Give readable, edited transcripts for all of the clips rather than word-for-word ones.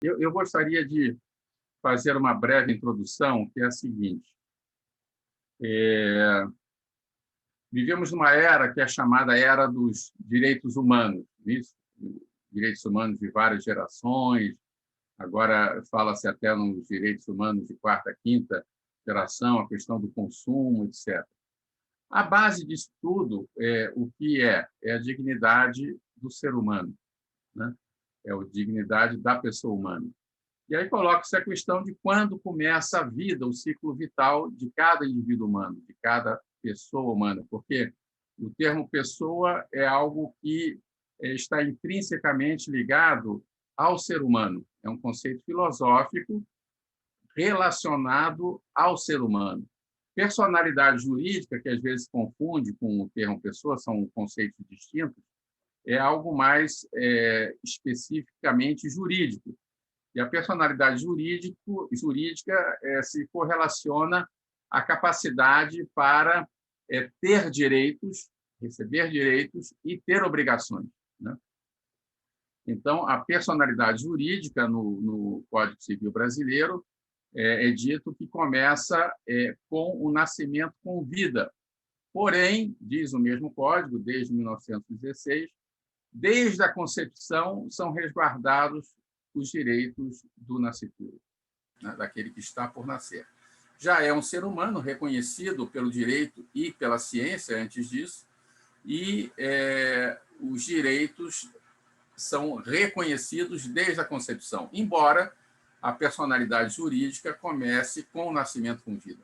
Eu gostaria de fazer uma breve introdução, que é a seguinte. Vivemos numa era que é chamada Era dos Direitos Humanos, isso? Direitos humanos de várias gerações, agora fala-se até nos direitos humanos de quarta, quinta geração, a questão do consumo, etc. A base disso tudo o que é a dignidade do ser humano, né? É a dignidade da pessoa humana. E aí coloca-se a questão de quando começa a vida, o ciclo vital de cada indivíduo humano, de cada pessoa humana, porque o termo pessoa é algo que está intrinsecamente ligado ao ser humano. É um conceito filosófico relacionado ao ser humano. Personalidade jurídica, que às vezes se confunde com o termo pessoa, são conceitos distintos, é algo mais especificamente jurídico. E a personalidade jurídica se correlaciona à capacidade para ter direitos, receber direitos e ter obrigações, né? Então, a personalidade jurídica no Código Civil brasileiro é dito que começa com o nascimento com vida. Porém, diz o mesmo Código, desde 1916, desde a concepção são resguardados os direitos do nascituro, né, daquele que está por nascer. Já é um ser humano reconhecido pelo direito e pela ciência antes disso, e os direitos são reconhecidos desde a concepção, embora a personalidade jurídica comece com o nascimento com vida.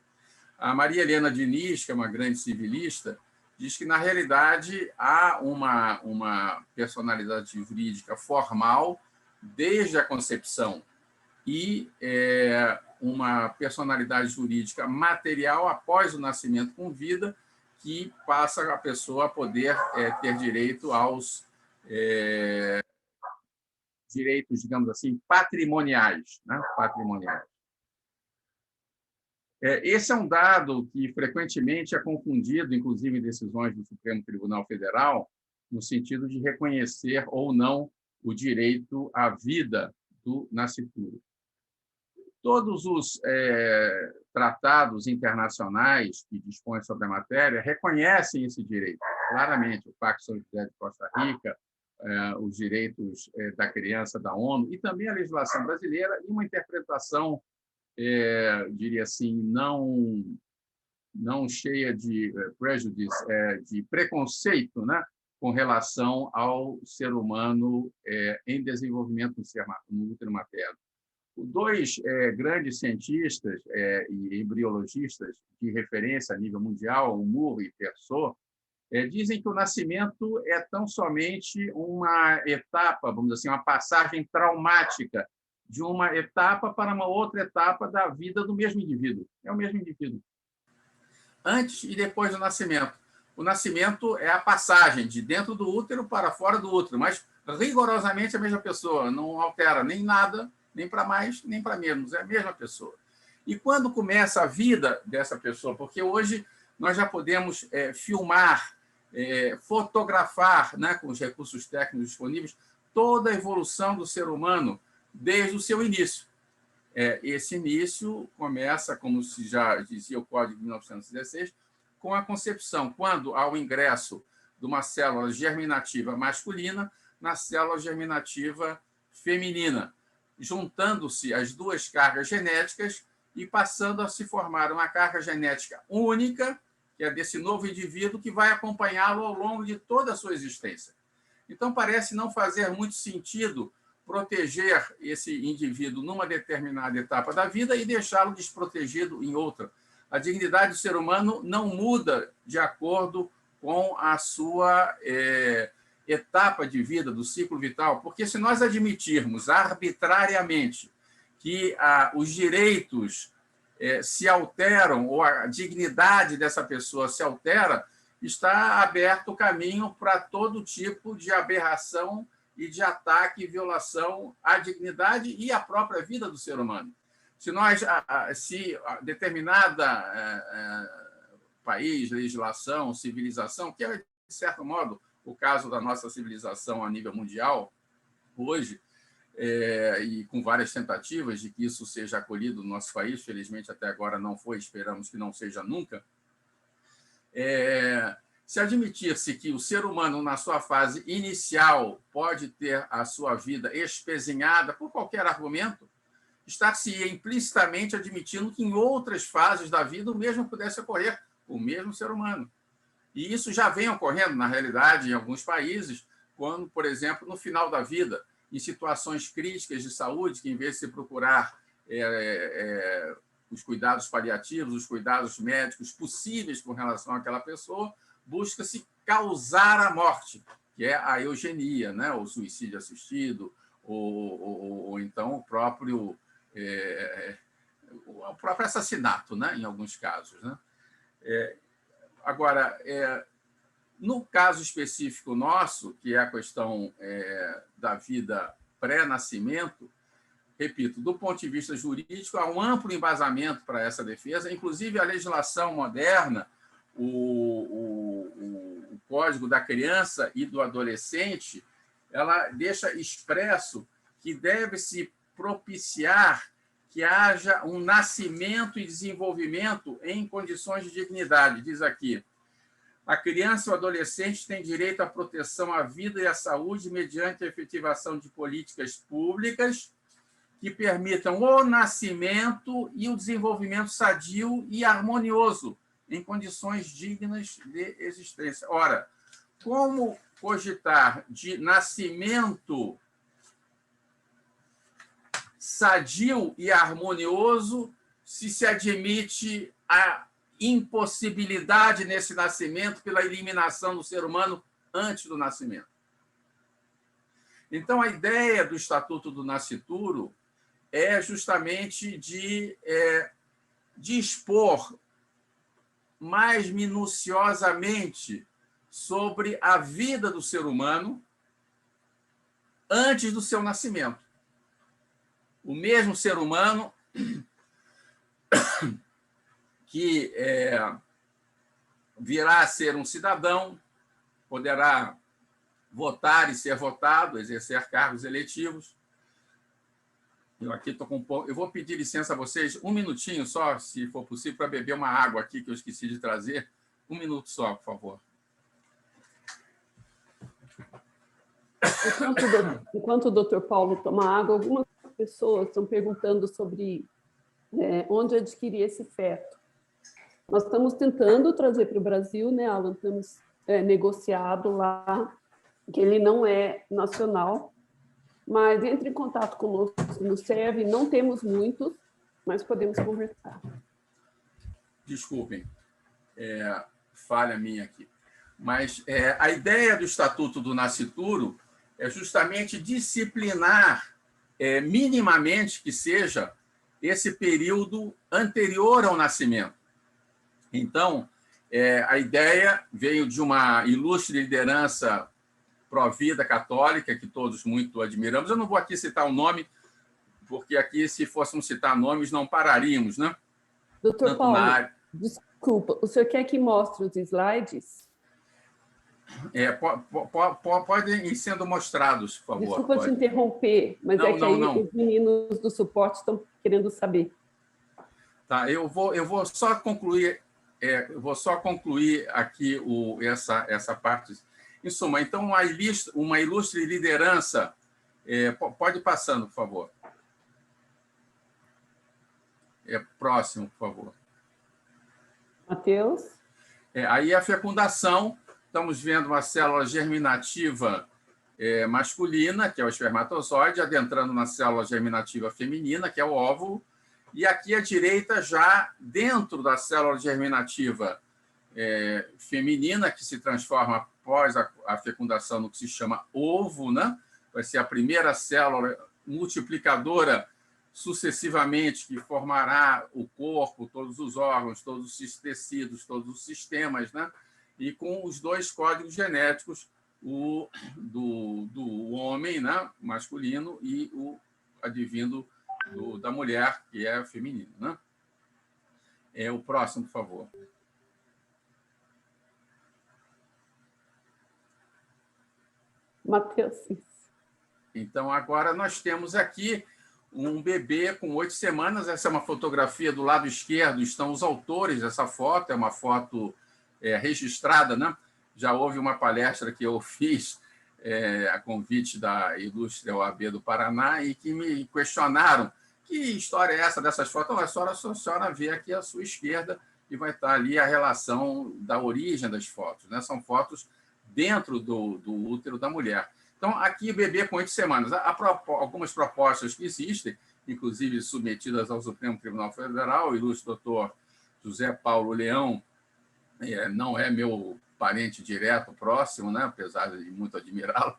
A Maria Helena Diniz, que é uma grande civilista, diz que, na realidade, há uma personalidade jurídica formal desde a concepção e uma personalidade jurídica material após o nascimento com vida, que passa a pessoa a poder ter direito aos direitos, digamos assim, patrimoniais, né? Patrimoniais. Esse é um dado que frequentemente é confundido, inclusive em decisões do Supremo Tribunal Federal, no sentido de reconhecer ou não o direito à vida do nascituro. Todos os tratados internacionais que dispõem sobre a matéria reconhecem esse direito, claramente. O Pacto São José de Costa Rica, os direitos da criança da ONU, e também a legislação brasileira, e uma interpretação, diria assim, não cheia de prejuízo, de preconceito, né, com relação ao ser humano em desenvolvimento no útero materno. Dois grandes cientistas e embriologistas de referência a nível mundial, o Moore e Persot, dizem que o nascimento é tão somente uma etapa, vamos dizer assim, uma passagem traumática de uma etapa para uma outra etapa da vida do mesmo indivíduo. É o mesmo indivíduo. Antes e depois do nascimento. O nascimento é a passagem de dentro do útero para fora do útero, mas rigorosamente a mesma pessoa, não altera nem nada, nem para mais, nem para menos, é a mesma pessoa. E quando começa a vida dessa pessoa? Porque hoje nós já podemos filmar, fotografar, né, com os recursos técnicos disponíveis, toda a evolução do ser humano desde o seu início. Esse início começa, como se já dizia o Código de 1916, com a concepção, quando há o ingresso de uma célula germinativa masculina na célula germinativa feminina, juntando-se as duas cargas genéticas e passando a se formar uma carga genética única, que é desse novo indivíduo, que vai acompanhá-lo ao longo de toda a sua existência. Então, parece não fazer muito sentido proteger esse indivíduo numa determinada etapa da vida e deixá-lo desprotegido em outra. A dignidade do ser humano não muda de acordo com a sua etapa de vida, do ciclo vital, porque se nós admitirmos arbitrariamente que os direitos se alteram, ou a dignidade dessa pessoa se altera, está aberto o caminho para todo tipo de aberração e de ataque e violação à dignidade e à própria vida do ser humano. Se determinada país, legislação, civilização, que é, de certo modo, o caso da nossa civilização a nível mundial, hoje, e com várias tentativas de que isso seja acolhido no nosso país, felizmente até agora não foi, esperamos que não seja nunca, se admitir-se que o ser humano, na sua fase inicial, pode ter a sua vida espezinhada por qualquer argumento, está-se implicitamente admitindo que em outras fases da vida o mesmo pudesse ocorrer, o mesmo ser humano. E isso já vem ocorrendo, na realidade, em alguns países, quando, por exemplo, no final da vida, em situações críticas de saúde, que em vez de se procurar os cuidados paliativos, os cuidados médicos possíveis com relação àquela pessoa, busca-se causar a morte, que é a eugenia, né? O suicídio assistido, ou então o próprio assassinato, né? Em alguns casos. Né? Agora, no caso específico nosso, que é a questão da vida pré-nascimento, repito, do ponto de vista jurídico, há um amplo embasamento para essa defesa, inclusive a legislação moderna, o Código da Criança e do Adolescente, ela deixa expresso que deve-se propiciar que haja um nascimento e desenvolvimento em condições de dignidade. Diz aqui, a criança e o adolescente têm direito à proteção à vida e à saúde mediante a efetivação de políticas públicas que permitam o nascimento e o desenvolvimento sadio e harmonioso em condições dignas de existência. Ora, como cogitar de nascimento sadio e harmonioso se admite a impossibilidade nesse nascimento pela eliminação do ser humano antes do nascimento? Então, a ideia do Estatuto do Nascituro é justamente de expor mais minuciosamente sobre a vida do ser humano antes do seu nascimento. O mesmo ser humano que virá a ser um cidadão, poderá votar e ser votado, exercer cargos eletivos. Eu aqui estou com um pouco. Eu vou pedir licença a vocês, um minutinho só, se for possível, para beber uma água aqui que eu esqueci de trazer. Um minuto só, por favor. Enquanto o doutor Paulo toma água, algumas pessoas estão perguntando sobre onde adquirir esse feto. Nós estamos tentando trazer para o Brasil, né, Alan? Temos negociado lá, que ele não é nacional, mas entre em contato conosco no SERV, não temos muitos, mas podemos conversar. Desculpem, falha minha aqui. Mas a ideia do Estatuto do Nascituro é justamente disciplinar, minimamente que seja, esse período anterior ao nascimento. Então, a ideia veio de uma ilustre liderança pró-vida católica, que todos muito admiramos. Eu não vou aqui citar o nome, porque aqui, se fôssemos citar nomes, não pararíamos, né? Doutor Paulo, desculpa, o senhor quer que mostre os slides? Podem ir sendo mostrados, por favor. Desculpa te interromper, mas não. Os meninos do suporte estão querendo saber. Tá, eu vou só concluir, aqui essa parte. Em suma, então, uma ilustre liderança. Pode ir passando, por favor. Próximo, por favor. Matheus. Aí a fecundação, estamos vendo uma célula germinativa masculina, que é o espermatozoide, adentrando na célula germinativa feminina, que é o óvulo, e aqui à direita, já dentro da célula germinativa feminina, que se transforma após a fecundação no que se chama ovo, né? Vai ser a primeira célula multiplicadora sucessivamente que formará o corpo, todos os órgãos, todos os tecidos, todos os sistemas, né? E com os dois códigos genéticos, o do homem, né? Masculino, e o advindo da mulher, que é feminino, né? O próximo, por favor. Matheus. Então, agora nós temos aqui um bebê com 8 semanas. Essa é uma fotografia do lado esquerdo, estão os autores dessa foto, é uma foto registrada, né? Já houve uma palestra que eu fiz a convite da ilustre OAB do Paraná e que me questionaram que história é essa dessas fotos. Não, é só a senhora ver aqui à sua esquerda e vai estar ali a relação da origem das fotos, né? São fotos dentro do útero da mulher. Então, aqui, bebê com 8 semanas. Algumas propostas que existem, inclusive submetidas ao Supremo Tribunal Federal, o ilustre doutor José Paulo Leão não é meu parente direto, próximo, né? Apesar de muito admirá-lo,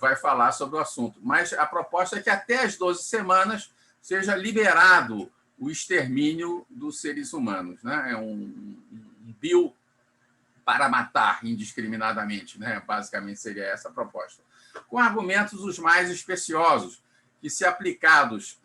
vai falar sobre o assunto. Mas a proposta é que até as 12 semanas seja liberado o extermínio dos seres humanos, né? É um bill para matar indiscriminadamente, né? Basicamente seria essa a proposta. Com argumentos os mais especiosos, que, se aplicados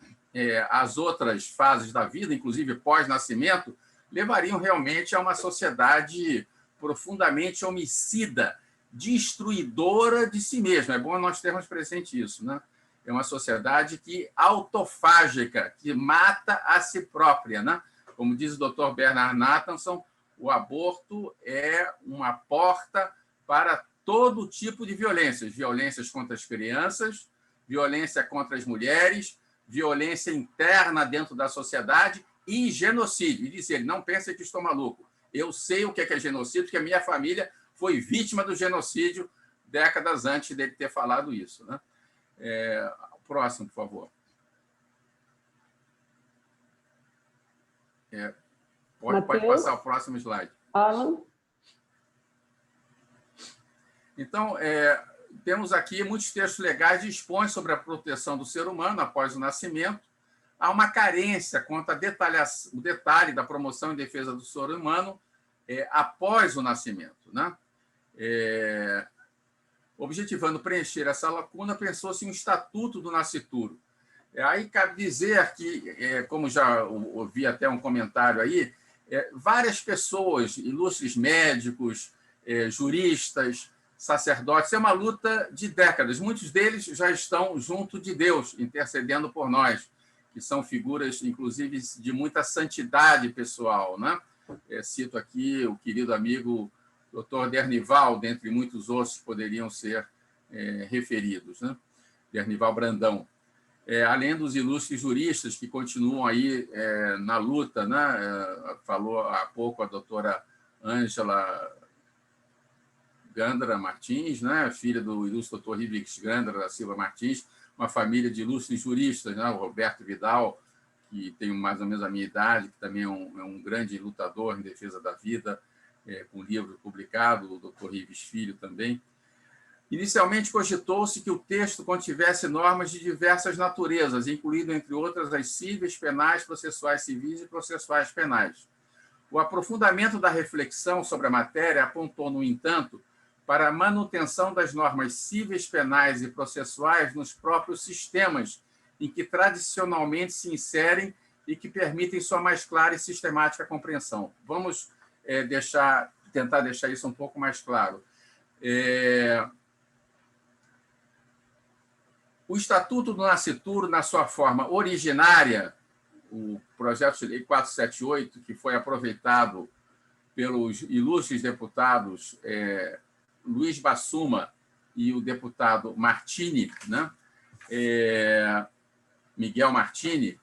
às outras fases da vida, inclusive pós-nascimento, levariam realmente a uma sociedade profundamente homicida, destruidora de si mesma. É bom nós termos presente isso, né? É uma sociedade autofágica, que mata a si própria, né? Como diz o Dr. Bernard Nathanson, o aborto é uma porta para todo tipo de violências. Violências contra as crianças, violência contra as mulheres, violência interna dentro da sociedade e genocídio. E disse ele, não pense que estou maluco. Eu sei o que é genocídio, porque a minha família foi vítima do genocídio décadas antes dele ter falado isso, né? Próximo, por favor. Pode passar o próximo slide. Alan. Então, temos aqui muitos textos legais que dispõem sobre a proteção do ser humano após o nascimento. Há uma carência quanto ao detalhe da promoção e defesa do ser humano após o nascimento, né? Objetivando preencher essa lacuna, pensou-se em um estatuto do nascituro. Aí cabe dizer que, como já ouvi até um comentário aí, várias pessoas, ilustres médicos, juristas, sacerdotes, é uma luta de décadas. Muitos deles já estão junto de Deus, intercedendo por nós, que são figuras, inclusive, de muita santidade pessoal, né? Cito aqui o querido amigo Dr. Dernival, dentre muitos outros que poderiam ser referidos, né? Dernival Brandão. Além dos ilustres juristas que continuam aí na luta, né? Falou há pouco a doutora Ângela Gandra Martins, né? Filha do ilustre doutor Rivix Gandra da Silva Martins, uma família de ilustres juristas, né? O Roberto Vidal, que tem mais ou menos a minha idade, que também é um grande lutador em defesa da vida, com livro publicado, o doutor Rives Filho também. Inicialmente, cogitou-se que o texto contivesse normas de diversas naturezas, incluindo, entre outras, as cíveis, penais, processuais civis e processuais penais. O aprofundamento da reflexão sobre a matéria apontou, no entanto, para a manutenção das normas cíveis, penais e processuais nos próprios sistemas em que tradicionalmente se inserem e que permitem sua mais clara e sistemática compreensão. Vamos tentar deixar isso um pouco mais claro. O Estatuto do Nascituro, na sua forma originária, o projeto de lei 478, que foi aproveitado pelos ilustres deputados Luiz Bassuma e o deputado Martini, né? Miguel Martini,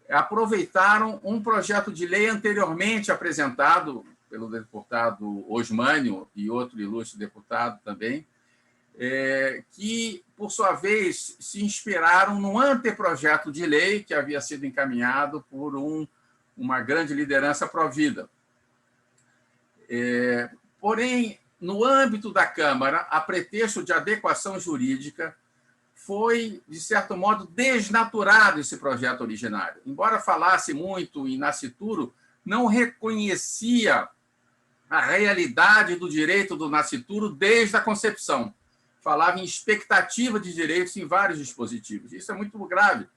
aproveitaram um projeto de lei anteriormente apresentado pelo deputado Osmânio e outro ilustre deputado também, que, por sua vez, se inspiraram no anteprojeto de lei que havia sido encaminhado por uma grande liderança pró-vida. Porém, no âmbito da Câmara, a pretexto de adequação jurídica, foi, de certo modo, desnaturado esse projeto originário. Embora falasse muito em nascituro, não reconhecia a realidade do direito do nascituro desde a concepção. Falava em expectativa de direitos em vários dispositivos. Isso é muito grave,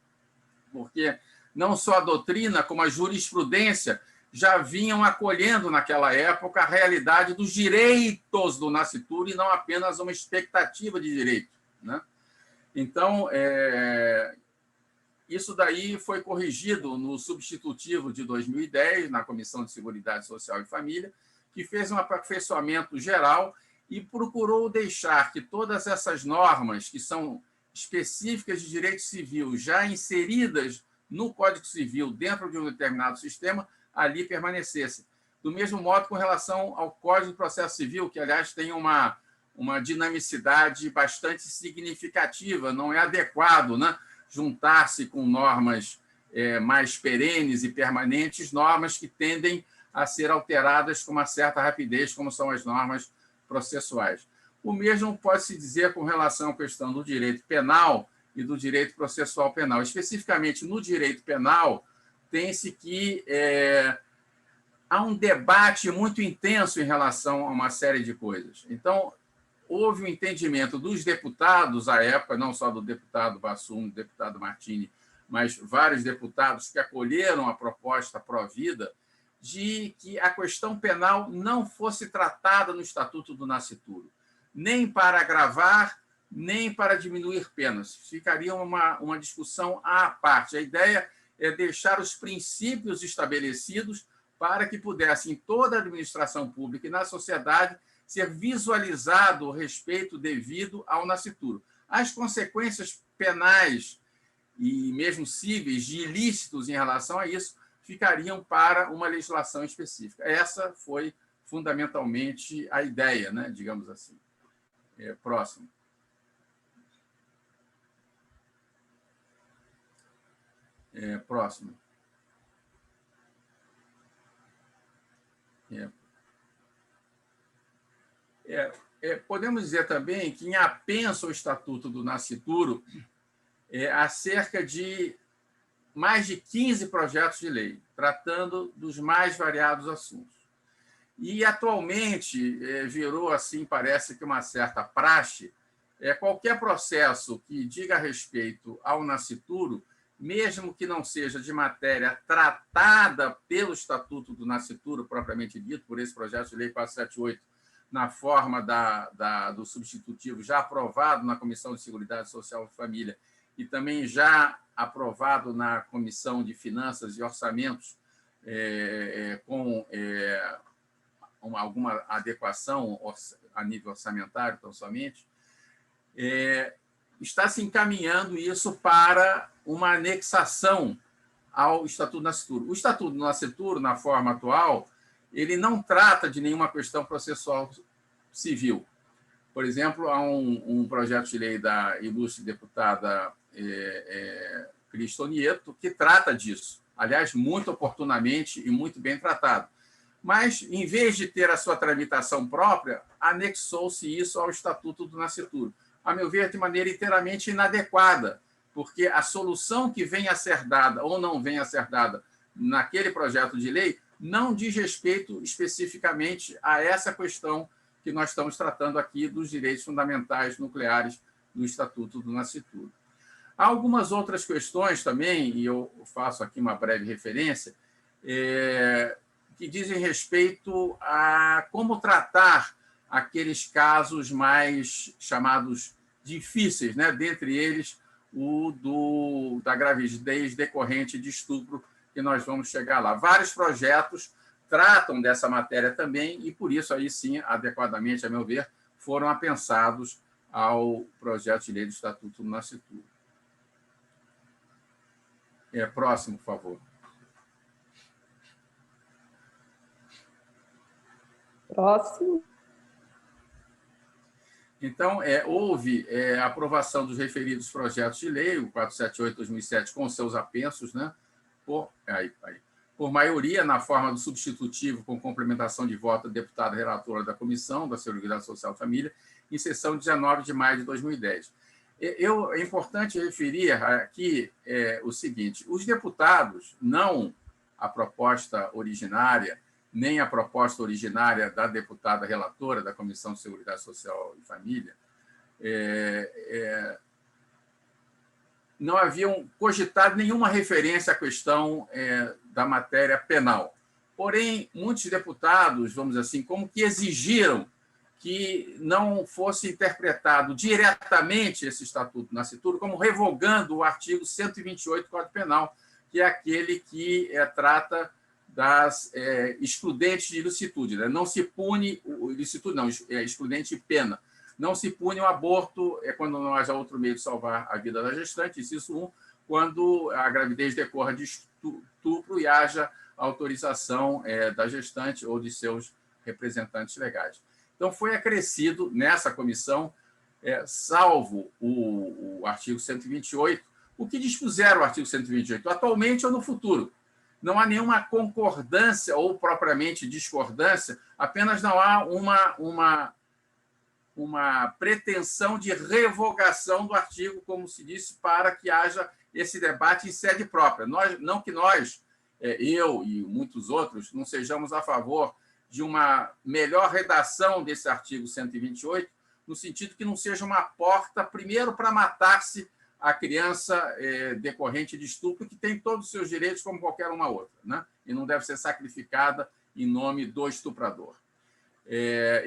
porque não só a doutrina, como a jurisprudência já vinham acolhendo, naquela época, a realidade dos direitos do nascituro e não apenas uma expectativa de direito, né? Então, isso daí foi corrigido no substitutivo de 2010, na Comissão de Seguridade Social e Família, que fez um aperfeiçoamento geral e procurou deixar que todas essas normas, que são específicas de direito civil, já inseridas no Código Civil dentro de um determinado sistema, ali permanecessem. Do mesmo modo, com relação ao Código de Processo Civil, que, aliás, tem uma dinamicidade bastante significativa, não é adequado, né, juntar-se com normas mais perenes e permanentes, normas que tendem a ser alteradas com uma certa rapidez, como são as normas processuais. O mesmo pode-se dizer com relação à questão do direito penal e do direito processual penal. Especificamente no direito penal, tem-se que há um debate muito intenso em relação a uma série de coisas. Então, houve um entendimento dos deputados à época, não só do deputado Bassum, do deputado Martini, mas vários deputados que acolheram a proposta pró-vida, de que a questão penal não fosse tratada no Estatuto do Nascituro, nem para agravar, nem para diminuir penas. Ficaria uma discussão à parte. A ideia é deixar os princípios estabelecidos para que pudesse, em toda a administração pública e na sociedade, ser visualizado o respeito devido ao nascituro. As consequências penais e mesmo cíveis de ilícitos em relação a isso ficariam para uma legislação específica. Essa foi fundamentalmente a ideia, né, digamos assim. Próximo. Próximo. Podemos dizer também que, em apenso ao Estatuto do Nascituro, há cerca de mais de 15 projetos de lei, tratando dos mais variados assuntos. E, atualmente, virou, assim, parece que uma certa praxe, qualquer processo que diga respeito ao nascituro, mesmo que não seja de matéria tratada pelo Estatuto do Nascituro, propriamente dito, por esse projeto de lei 478, na forma do substitutivo já aprovado na Comissão de Seguridade Social e Família e também já aprovado na Comissão de Finanças e Orçamentos, com alguma adequação a nível orçamentário, tão somente, está se encaminhando isso para uma anexação ao Estatuto do Nascituro. O Estatuto do Nascituro, na forma atual, ele não trata de nenhuma questão processual civil. Por exemplo, há um projeto de lei da ilustre deputada Cristo Nieto que trata disso, aliás, muito oportunamente e muito bem tratado. Mas, em vez de ter a sua tramitação própria, anexou-se isso ao Estatuto do Nascituro. A meu ver, de maneira inteiramente inadequada, porque a solução que venha a ser dada ou não venha a ser dada naquele projeto de lei não diz respeito especificamente a essa questão que nós estamos tratando aqui dos direitos fundamentais nucleares do Estatuto do Nascituro. Há algumas outras questões também, e eu faço aqui uma breve referência, que dizem respeito a como tratar aqueles casos mais chamados difíceis, né? Dentre eles o da gravidez decorrente de estupro, que nós vamos chegar lá. Vários projetos tratam dessa matéria também e, por isso, aí sim, adequadamente, a meu ver, foram apensados ao projeto de lei do Estatuto do Nascituro. Próximo, por favor. Próximo. Então, houve a aprovação dos referidos projetos de lei, o 478/2007, com seus apensos, né, por maioria, na forma do substitutivo com complementação de voto da deputada relatora da Comissão da Seguridade Social e Família, em sessão de 19 de maio de 2010. É importante referir aqui o seguinte: os deputados, não a proposta originária, nem a proposta originária da deputada relatora da Comissão de Seguridade Social e Família, não haviam cogitado nenhuma referência à questão da matéria penal. Porém, muitos deputados, vamos dizer assim, como que exigiram que não fosse interpretado diretamente esse Estatuto Nascituro como revogando o artigo 128 do Código Penal, que é aquele que trata das excludentes de ilicitude. Né? Não se pune o ilicitude, não, é excludente de pena. Não se pune o aborto quando não haja outro meio de salvar a vida da gestante, inciso 1, quando a gravidez decorra de estupro e haja autorização da gestante ou de seus representantes legais. Então, foi acrescido nessa comissão, salvo o artigo 128, o que dispuseram o artigo 128, atualmente ou no futuro. Não há nenhuma concordância ou propriamente discordância, apenas não há uma pretensão de revogação do artigo, como se disse, para que haja esse debate em sede própria. Não que nós, eu e muitos outros, não sejamos a favor de uma melhor redação desse artigo 128, no sentido que não seja uma porta, primeiro, para matar-se a criança decorrente de estupro, que tem todos os seus direitos como qualquer uma outra, né? E não deve ser sacrificada em nome do estuprador.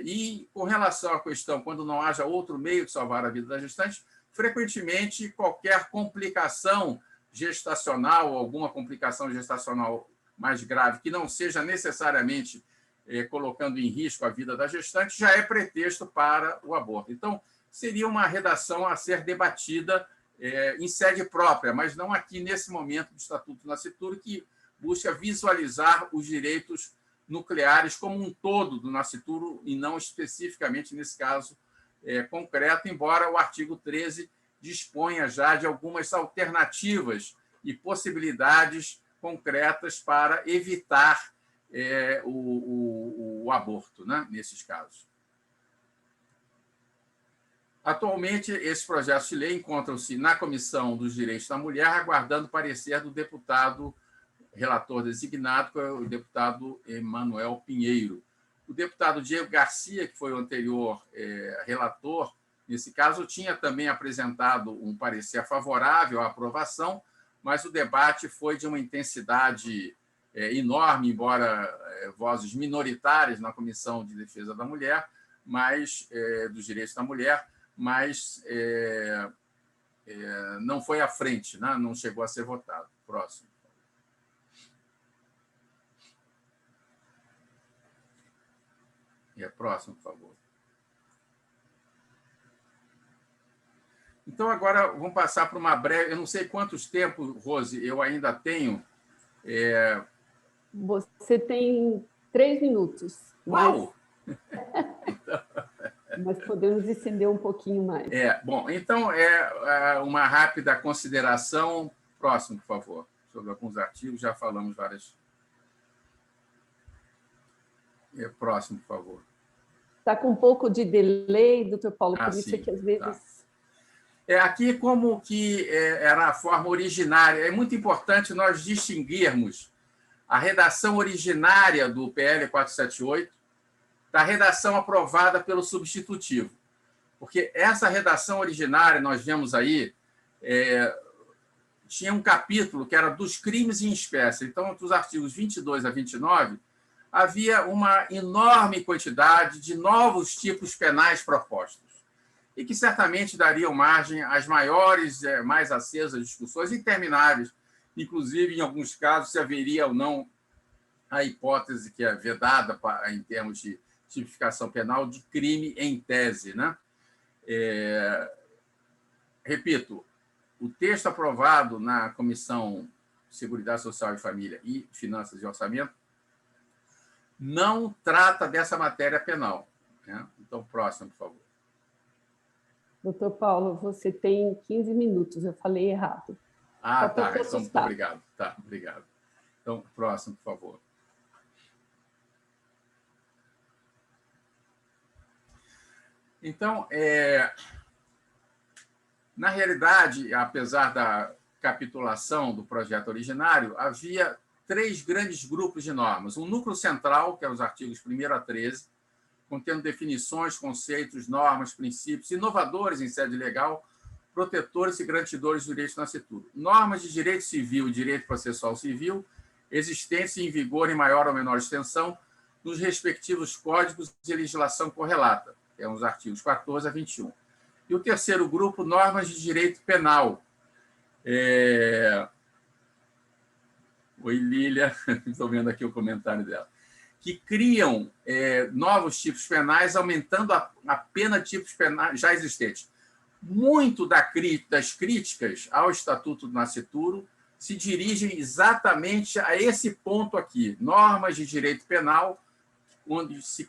E, com relação à questão, quando não haja outro meio de salvar a vida da gestante, frequentemente, qualquer complicação gestacional, ou alguma complicação gestacional mais grave, que não seja necessariamente colocando em risco a vida da gestante, já é pretexto para o aborto. Então, seria uma redação a ser debatida em sede própria, mas não aqui nesse momento do Estatuto Nascituro, que busca visualizar os direitos nucleares como um todo do nascituro e não especificamente nesse caso concreto, embora o artigo 13 disponha já de algumas alternativas e possibilidades concretas para evitar o aborto, né, nesses casos. Atualmente, esses projetos de lei encontram-se na Comissão dos Direitos da Mulher, aguardando o parecer do deputado relator designado, que é o deputado Emanuel Pinheiro. O deputado Diego Garcia, que foi o anterior relator, nesse caso, tinha também apresentado um parecer favorável à aprovação, mas o debate foi de uma intensidade enorme, embora vozes minoritárias na Comissão de Defesa da Mulher, mas dos Direitos da Mulher, mas não foi à frente, né? Não chegou a ser votado. Próximo. Próximo, por favor. Então, agora vamos passar para uma breve... Eu não sei quantos tempos, Rose, eu ainda tenho. Você tem 3 minutos. Uau! Mas podemos estender um pouquinho mais. Bom, então, uma rápida consideração. Próximo, por favor. Sobre alguns artigos, já falamos várias... Próximo, por favor. Está com um pouco de delay, doutor Paulo, por isso sim, é que às vezes... Aqui, como que era a forma originária, é muito importante nós distinguirmos a redação originária do PL 478 da redação aprovada pelo substitutivo. Porque essa redação originária, nós vemos aí, tinha um capítulo que era dos crimes em espécie. Então, dos artigos 22 a 29, havia uma enorme quantidade de novos tipos penais propostos e que certamente dariam margem às maiores, mais acesas discussões intermináveis, inclusive, em alguns casos, se haveria ou não a hipótese que é vedada em termos de tipificação penal de crime em tese, né? Repito, o texto aprovado na Comissão de Seguridade Social e Família e Finanças e Orçamento não trata dessa matéria penal, né? Então, próximo, por favor. Doutor Paulo, você tem 15 minutos, eu falei errado. Tá. Então, muito obrigado. Tá, obrigado. Então, próximo, por favor. Então, na realidade, apesar da capitulação do projeto originário, havia 3 grandes grupos de normas. Um núcleo central, que é os artigos 1º a 13, contendo definições, conceitos, normas, princípios inovadores em sede legal, protetores e garantidores do direito do nascituro. Normas de direito civil e direito processual civil, existentes e em vigor em maior ou menor extensão, nos respectivos códigos de legislação correlata, os artigos 14 a 21. E o terceiro grupo, normas de direito penal. Oi, Lília, estou vendo aqui o comentário dela. Que criam novos tipos penais, aumentando a pena de tipos penais já existentes. Muito das críticas ao Estatuto do Nascituro se dirigem exatamente a esse ponto aqui, normas de direito penal, onde se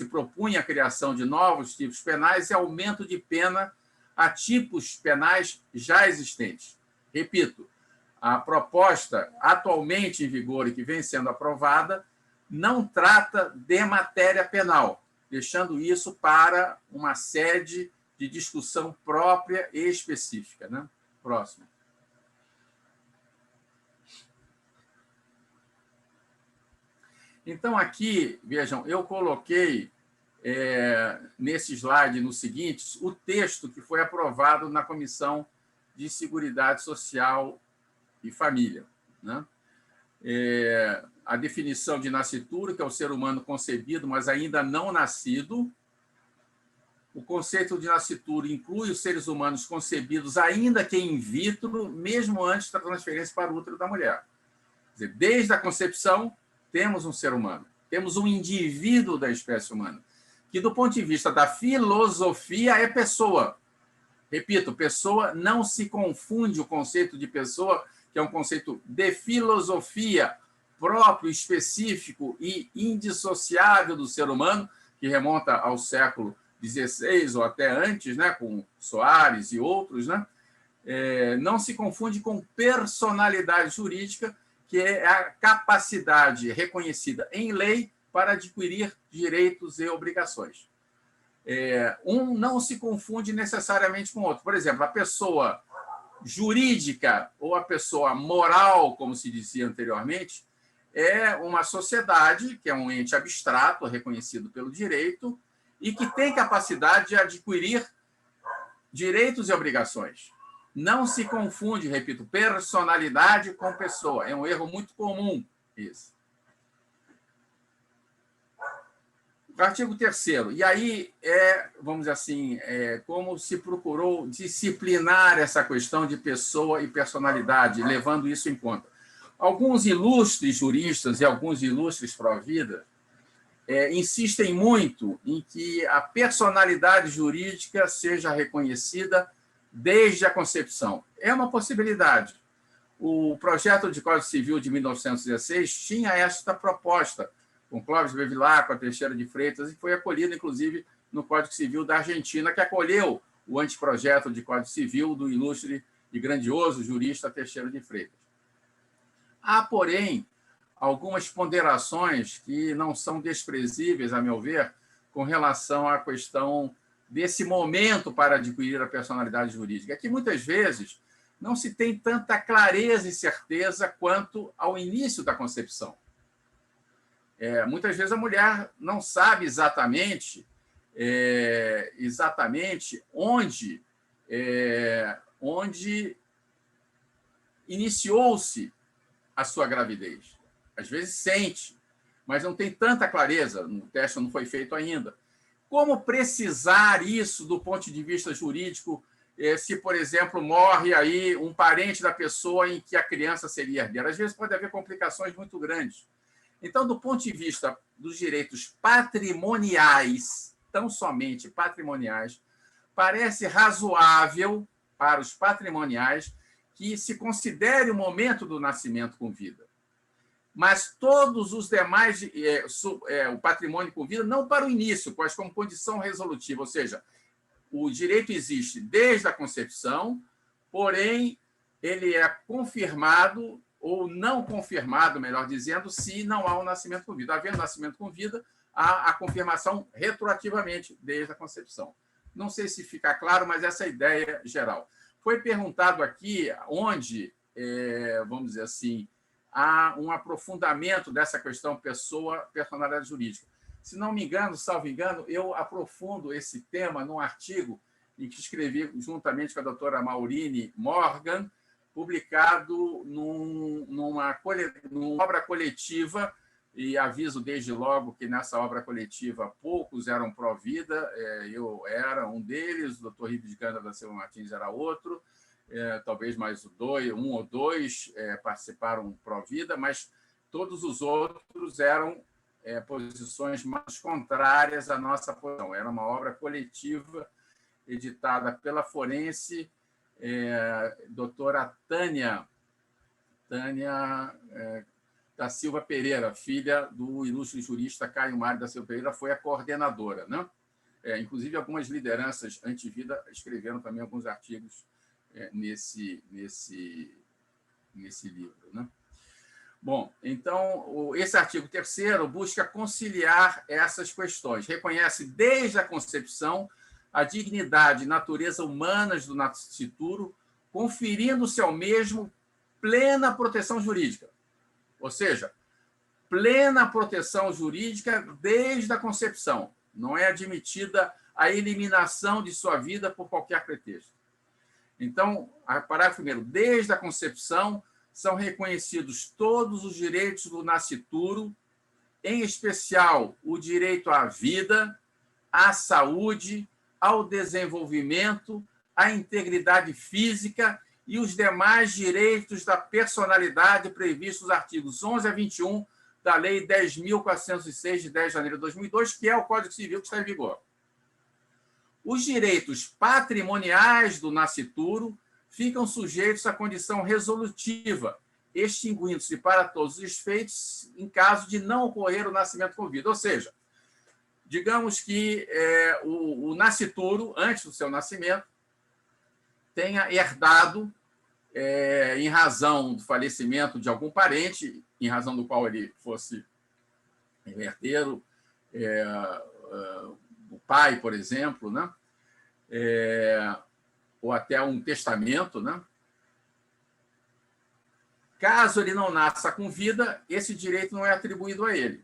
propunha a criação de novos tipos penais e aumento de pena a tipos penais já existentes. Repito, a proposta atualmente em vigor e que vem sendo aprovada não trata de matéria penal, deixando isso para uma sede de discussão própria e específica, né? Próximo. Então, aqui, vejam, eu coloquei nesse slide, no seguinte, o texto que foi aprovado na Comissão de Seguridade Social e Família, né? A definição de nascituro, que é o ser humano concebido, mas ainda não nascido. O conceito de nascituro inclui os seres humanos concebidos, ainda que in vitro, mesmo antes da transferência para o útero da mulher. Quer dizer, desde a concepção, temos um ser humano, temos um indivíduo da espécie humana, que, do ponto de vista da filosofia, é pessoa. Repito, pessoa, não se confunde o conceito de pessoa, que é um conceito de filosofia próprio, específico e indissociável do ser humano, que remonta ao século XVI ou até antes, né, com Soares e outros, né? Não se confunde com personalidade jurídica, que é a capacidade reconhecida em lei para adquirir direitos e obrigações. Um não se confunde necessariamente com o outro. Por exemplo, a pessoa jurídica ou a pessoa moral, como se dizia anteriormente, é uma sociedade, que é um ente abstrato, reconhecido pelo direito, e que tem capacidade de adquirir direitos e obrigações. Não se confunde, repito, personalidade com pessoa. É um erro muito comum isso. O artigo 3º. E aí, vamos dizer assim, como se procurou disciplinar essa questão de pessoa e personalidade, levando isso em conta. Alguns ilustres juristas e alguns ilustres pró-vida insistem muito em que a personalidade jurídica seja reconhecida desde a concepção. É uma possibilidade. O projeto de Código Civil de 1916 tinha esta proposta, com Clóvis Bevilacqua, Teixeira de Freitas, e foi acolhido, inclusive, no Código Civil da Argentina, que acolheu o anteprojeto de Código Civil do ilustre e grandioso jurista Teixeira de Freitas. Há, porém, algumas ponderações que não são desprezíveis, a meu ver, com relação à questão desse momento para adquirir a personalidade jurídica, que muitas vezes não se tem tanta clareza e certeza quanto ao início da concepção. Muitas vezes a mulher não sabe exatamente onde iniciou-se a sua gravidez. Às vezes sente, mas não tem tanta clareza, o teste não foi feito ainda. Como precisar isso do ponto de vista jurídico, se, por exemplo, morre aí um parente da pessoa em que a criança seria herdeira? Às vezes pode haver complicações muito grandes. Então, do ponto de vista dos direitos patrimoniais, tão somente patrimoniais, parece razoável para os patrimoniais que se considere o momento do nascimento com vida. Mas todos os demais, o patrimônio com vida, não para o início, mas como condição resolutiva, ou seja, o direito existe desde a concepção, porém, ele é confirmado ou não confirmado, melhor dizendo, se não há um nascimento com vida. Havendo nascimento com vida, há a confirmação retroativamente desde a concepção. Não sei se fica claro, mas essa é a ideia geral. Foi perguntado aqui onde, vamos dizer assim, há um aprofundamento dessa questão personalidade jurídica. Se não me engano, salvo engano, eu aprofundo esse tema num artigo em que escrevi juntamente com a doutora Maurine Morgan, publicado numa obra coletiva e aviso desde logo que nessa obra coletiva poucos eram pró-vida, eu era um deles, o doutor Ribe de Gana da Silva Martins era outro, talvez mais um ou dois participaram pró-vida, mas todos os outros eram posições mais contrárias à nossa posição. Era uma obra coletiva editada pela forense doutora Tânia da Silva Pereira, filha do ilustre jurista Caio Mário da Silva Pereira, foi a coordenadora, né? Inclusive, algumas lideranças anti-vida escreveram também alguns artigos nesse livro, né? Bom, então, esse artigo 3º busca conciliar essas questões. Reconhece desde a concepção a dignidade e natureza humanas do nascituro, conferindo-se ao mesmo plena proteção jurídica. Ou seja, plena proteção jurídica desde a concepção. Não é admitida a eliminação de sua vida por qualquer pretexto. Então, parágrafo 1º, desde a concepção são reconhecidos todos os direitos do nascituro, em especial o direito à vida, à saúde, ao desenvolvimento, à integridade física e os demais direitos da personalidade previstos nos artigos 11 a 21 da Lei 10.406, de 10 de janeiro de 2002, que é o Código Civil que está em vigor. Os direitos patrimoniais do nascituro ficam sujeitos à condição resolutiva, extinguindo-se para todos os efeitos em caso de não ocorrer o nascimento com vida. Ou seja, digamos que o nascituro, antes do seu nascimento, tenha herdado, em razão do falecimento de algum parente, em razão do qual ele fosse herdeiro, o pai, por exemplo, né? Ou até um testamento, né? Caso ele não nasça com vida, esse direito não é atribuído a ele.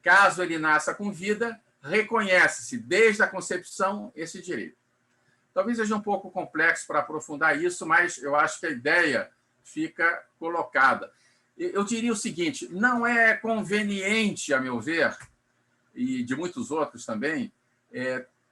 Caso ele nasça com vida, reconhece-se desde a concepção esse direito. Talvez seja um pouco complexo para aprofundar isso, mas eu acho que a ideia fica colocada. Eu diria o seguinte, não é conveniente, a meu ver, e de muitos outros também,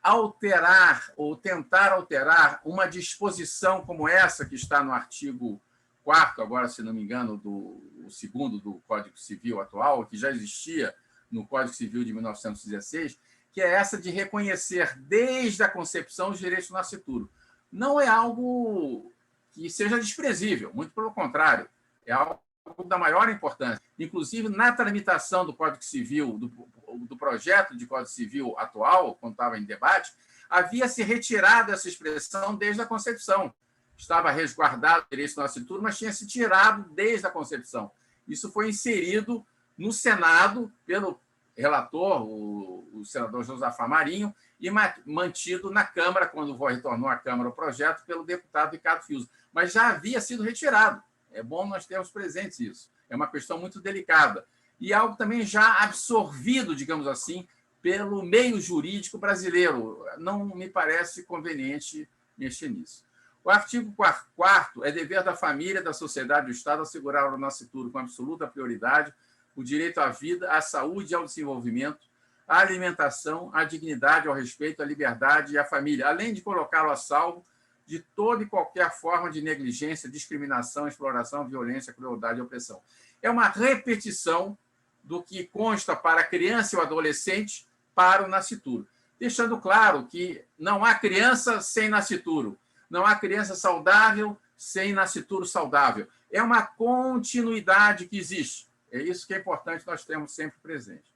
alterar ou tentar alterar uma disposição como essa que está no artigo 4º, agora, se não me engano, o 2º do Código Civil atual, que já existia no Código Civil de 1916, que é essa de reconhecer desde a concepção os direitos do nascituro. Não é algo que seja desprezível, muito pelo contrário, é algo da maior importância. Inclusive, na tramitação do Código Civil, do projeto de Código Civil atual, quando estava em debate, havia se retirado essa expressão desde a concepção. Estava resguardado o direito do nascituro, mas tinha se tirado desde a concepção. Isso foi inserido no Senado pelo relator, o senador Josafá Marinho, e mantido na Câmara, quando retornou à Câmara o projeto, pelo deputado Ricardo Fiuza. Mas já havia sido retirado. É bom nós termos presentes isso. É uma questão muito delicada. E algo também já absorvido, digamos assim, pelo meio jurídico brasileiro. Não me parece conveniente mexer nisso. O artigo 4º é dever da família, da sociedade e do Estado assegurar ao nascituro com absoluta prioridade o direito à vida, à saúde e ao desenvolvimento, à alimentação, à dignidade, ao respeito, à liberdade e à família, além de colocá-lo a salvo de toda e qualquer forma de negligência, discriminação, exploração, violência, crueldade e opressão. É uma repetição do que consta para a criança e o adolescente para o nascituro, deixando claro que não há criança sem nascituro, não há criança saudável sem nascituro saudável. É uma continuidade que existe. É isso que é importante nós termos sempre presente.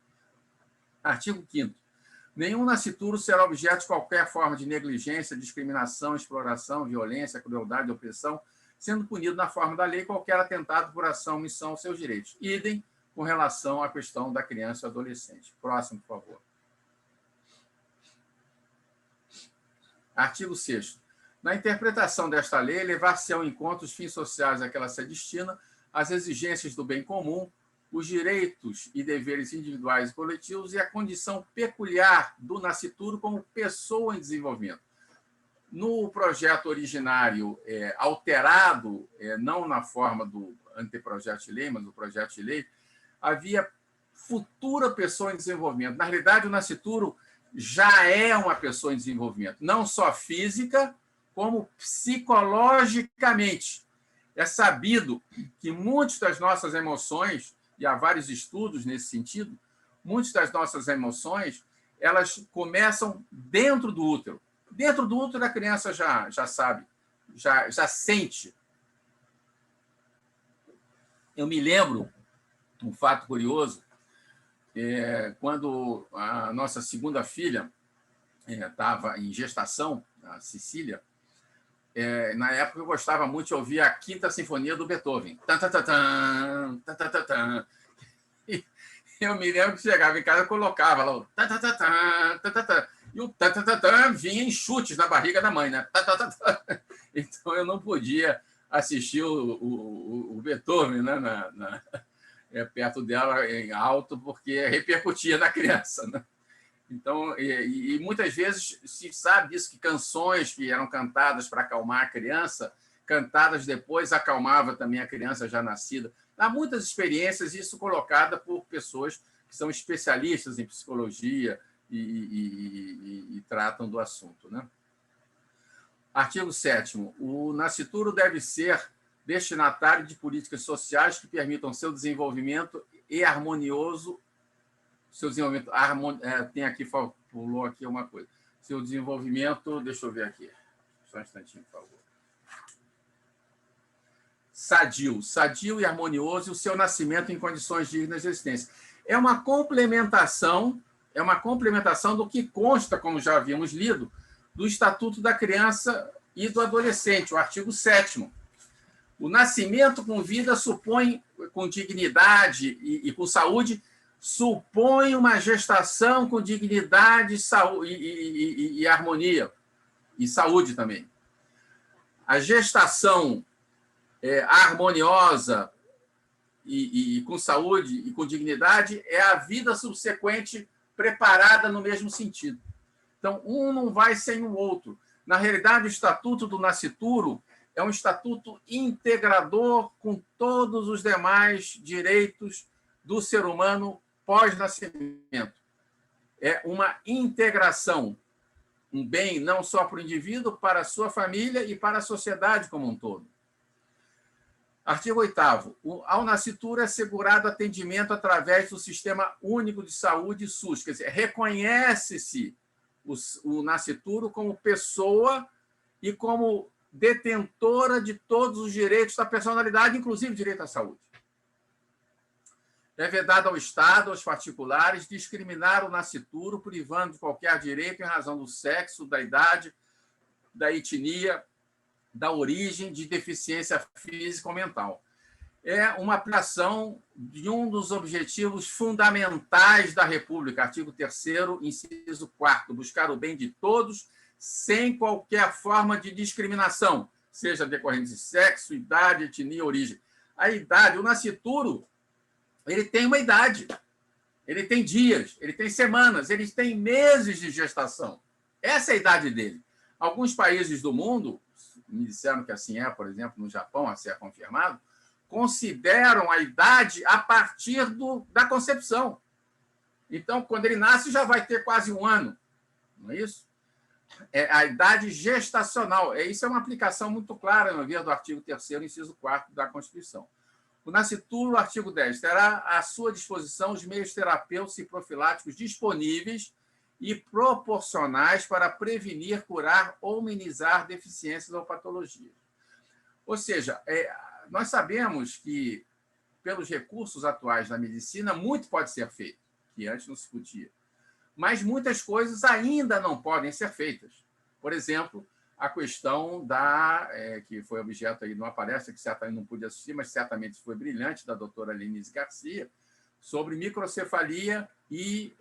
Artigo 5º. Nenhum nascituro será objeto de qualquer forma de negligência, discriminação, exploração, violência, crueldade, opressão, sendo punido na forma da lei qualquer atentado por ação, omissão aos seus direitos. Idem com relação à questão da criança e adolescente. Próximo, por favor. Artigo 6º. Na interpretação desta lei, levar-se ao encontro os fins sociais a que ela se destina, as exigências do bem comum, os direitos e deveres individuais e coletivos e a condição peculiar do nascituro como pessoa em desenvolvimento. No projeto originário, alterado, não na forma do anteprojeto de lei, mas do projeto de lei, havia futura pessoa em desenvolvimento. Na realidade, o nascituro já é uma pessoa em desenvolvimento, não só física, como psicologicamente. É sabido que muitas das nossas emoções, e há vários estudos nesse sentido, muitas das nossas emoções, elas começam dentro do útero. Dentro do útero, a criança já sabe, já sente. Eu me lembro, um fato curioso, quando a nossa segunda filha estava em gestação, a Cecília, na época eu gostava muito de ouvir a Quinta Sinfonia do Beethoven. Tan, tan, tan, tan, tan, tan, tan, tan. E eu me lembro que chegava em casa e colocava lá o tan, tan, tan, tan, tan, tan, tan. E o tan, tan, tan, tan vinha em chutes na barriga da mãe, né? Tan, tan, tan, tan. Então eu não podia assistir o Beethoven, né, perto dela em alto, porque repercutia na criança, né? Então, e muitas vezes se sabe disso, que canções que eram cantadas para acalmar a criança, cantadas depois, acalmava também a criança já nascida. Há muitas experiências, isso colocada por pessoas que são especialistas em psicologia e tratam do assunto, né? Artigo 7º. O nascituro deve ser destinatário de políticas sociais que permitam seu desenvolvimento e harmonioso. Seu desenvolvimento. Tem aqui, pulou aqui uma coisa. Seu desenvolvimento. Deixa eu ver aqui. Só um instantinho, por favor. Sadio e harmonioso, e o seu nascimento em condições dignas de existência. É uma complementação do que consta, como já havíamos lido, do Estatuto da Criança e do Adolescente, o artigo 7º. O nascimento com vida supõe, com dignidade e com saúde, supõe uma gestação com dignidade e harmonia, e saúde também. A gestação harmoniosa e com saúde e com dignidade é a vida subsequente preparada no mesmo sentido. Então, um não vai sem o outro. Na realidade, o Estatuto do Nascituro é um estatuto integrador com todos os demais direitos do ser humano pós-nascimento. É uma integração, um bem não só para o indivíduo, para a sua família e para a sociedade como um todo. Artigo 8º. Ao nascituro é assegurado atendimento através do Sistema Único de Saúde, SUS. Quer dizer, reconhece-se o nascituro como pessoa e como detentora de todos os direitos da personalidade, inclusive direito à saúde. É vedado ao Estado, aos particulares, discriminar o nascituro, privando de qualquer direito em razão do sexo, da idade, da etnia, da origem, de deficiência física ou mental. É uma aplicação de um dos objetivos fundamentais da República, artigo 3º, inciso 4º, buscar o bem de todos, sem qualquer forma de discriminação, seja decorrente de sexo, idade, etnia, origem. A idade, o nascituro, ele tem uma idade, ele tem dias, ele tem semanas, ele tem meses de gestação. Essa é a idade dele. Alguns países do mundo, me disseram que assim é, por exemplo, no Japão, assim é confirmado, consideram a idade a partir da concepção. Então, quando ele nasce, já vai ter quase um ano, não é isso? É a idade gestacional. Isso é uma aplicação muito clara, no ver do artigo 3º, inciso 4º da Constituição. O nascituro, artigo 10, terá à sua disposição os meios terapêuticos e profiláticos disponíveis e proporcionais para prevenir, curar ou minimizar deficiências ou patologias. Ou seja, nós sabemos que, pelos recursos atuais da medicina, muito pode ser feito, que antes não se podia. Mas muitas coisas ainda não podem ser feitas. Por exemplo, a questão que foi objeto aí de uma palestra, que certamente não pude assistir, mas certamente foi brilhante, da doutora Lenise Garcia, sobre microcefalia e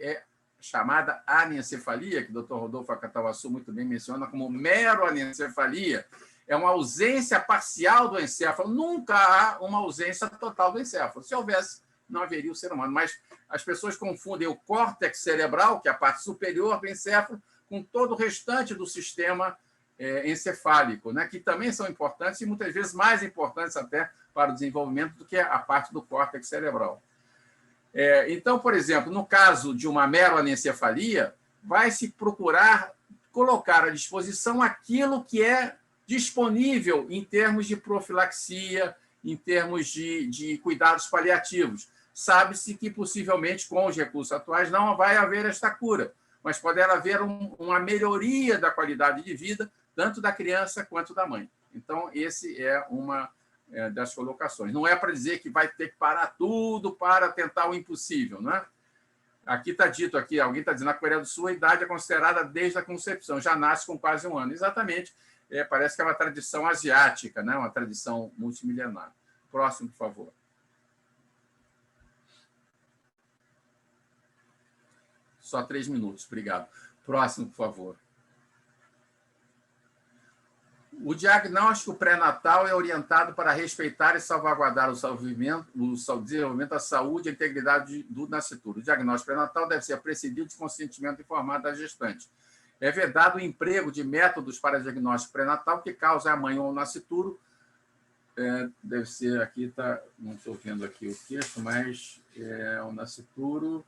chamada anencefalia, que o doutor Rodolfo Acatauaçu muito bem menciona como mero anencefalia, é uma ausência parcial do encéfalo. Nunca há uma ausência total do encéfalo. Se houvesse, não haveria o ser humano. Mas as pessoas confundem o córtex cerebral, que é a parte superior do encéfalo, com todo o restante do sistema encefálico, né, que também são importantes e muitas vezes mais importantes até para o desenvolvimento do que a parte do córtex cerebral. Então, por exemplo, no caso de uma meroanencefalia, vai se procurar colocar à disposição aquilo que é disponível em termos de profilaxia, em termos de cuidados paliativos. Sabe-se que, possivelmente, com os recursos atuais, não vai haver esta cura, mas poderá haver uma melhoria da qualidade de vida, tanto da criança quanto da mãe. Então, esse é uma das colocações. Não é para dizer que vai ter que parar tudo para tentar o impossível, não é? Aqui está dito, alguém está dizendo, na Coreia do Sul, a idade é considerada desde a concepção, já nasce com quase 1 ano. Exatamente, parece que é uma tradição asiática, né? Uma tradição multimilenar. Próximo, por favor. Só 3 minutos, obrigado. Próximo, por favor. O diagnóstico pré-natal é orientado para respeitar e salvaguardar o desenvolvimento, a saúde e a integridade do nascituro. O diagnóstico pré-natal deve ser precedido de consentimento informado da gestante. É vedado o emprego de métodos para diagnóstico pré-natal que causa a mãe ou o nascituro. Deve ser aqui, não estou vendo aqui o texto, mas o nascituro.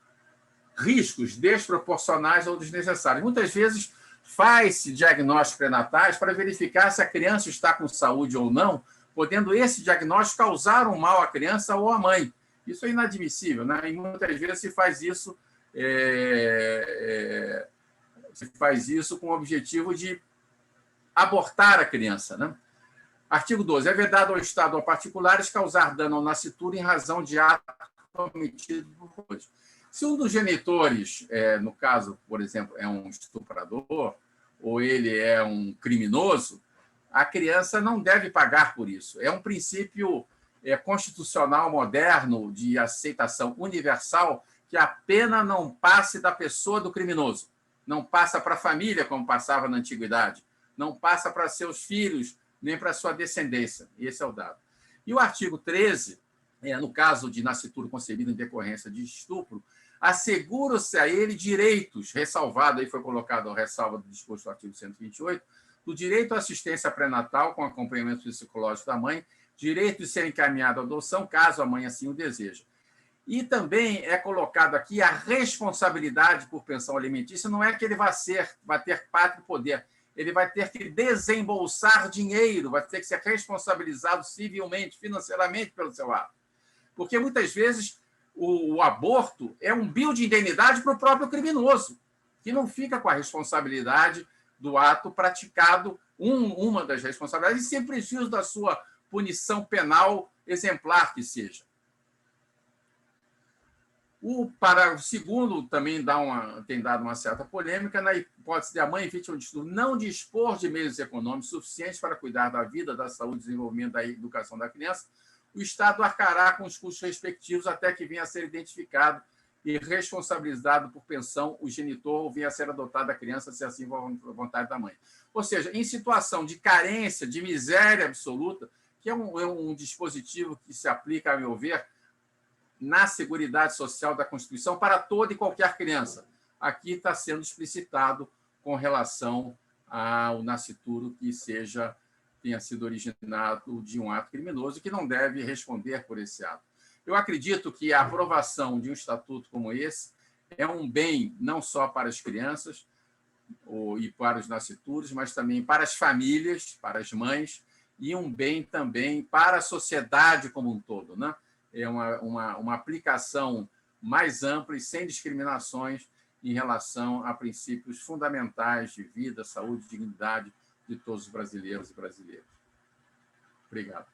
Riscos desproporcionais ou desnecessários. Muitas vezes faz-se diagnósticos pré-natais para verificar se a criança está com saúde ou não, podendo esse diagnóstico causar um mal à criança ou à mãe. Isso é inadmissível, né? E muitas vezes se faz isso com o objetivo de abortar a criança, né? Artigo 12. É vedado ao Estado ou a particulares causar dano ao nascituro em razão de ato cometido por outros. Se um dos genitores, no caso, por exemplo, é um estuprador, ou ele é um criminoso, a criança não deve pagar por isso. É um princípio constitucional moderno de aceitação universal que a pena não passe da pessoa do criminoso, não passa para a família, como passava na antiguidade, não passa para seus filhos, nem para sua descendência. Esse é o dado. E o artigo 13, no caso de nascituro concebido em decorrência de estupro, assegura-se a ele direitos, ressalvado, aí foi colocado a ressalva do disposto do artigo 128, do direito à assistência pré-natal com acompanhamento psicológico da mãe, direito de ser encaminhado à adoção, caso a mãe assim o deseje. E também é colocado aqui a responsabilidade por pensão alimentícia, não é que ele vai ter pátrio poder, ele vai ter que desembolsar dinheiro, vai ter que ser responsabilizado civilmente, financeiramente pelo seu ato. Porque muitas vezes o aborto é um bio de indenidade para o próprio criminoso, que não fica com a responsabilidade do ato praticado, uma das responsabilidades, e sem prejuízo da sua punição penal exemplar que seja. O parágrafo 2º também tem dado uma certa polêmica, na hipótese de a mãe vítima de estupro não dispor de meios econômicos suficientes para cuidar da vida, da saúde, desenvolvimento, da educação da criança, o Estado arcará com os custos respectivos até que venha a ser identificado e responsabilizado por pensão o genitor ou venha a ser adotada a criança, se assim for a vontade da mãe. Ou seja, em situação de carência, de miséria absoluta, que é um dispositivo que se aplica, a meu ver, na Seguridade Social da Constituição para toda e qualquer criança. Aqui está sendo explicitado com relação ao nascituro que tenha sido originado de um ato criminoso e que não deve responder por esse ato. Eu acredito que a aprovação de um estatuto como esse é um bem não só para as crianças e para os nascituros, mas também para as famílias, para as mães, e um bem também para a sociedade como um todo, né? É uma aplicação mais ampla e sem discriminações em relação a princípios fundamentais de vida, saúde e dignidade de todos os brasileiros e brasileiras. Obrigado.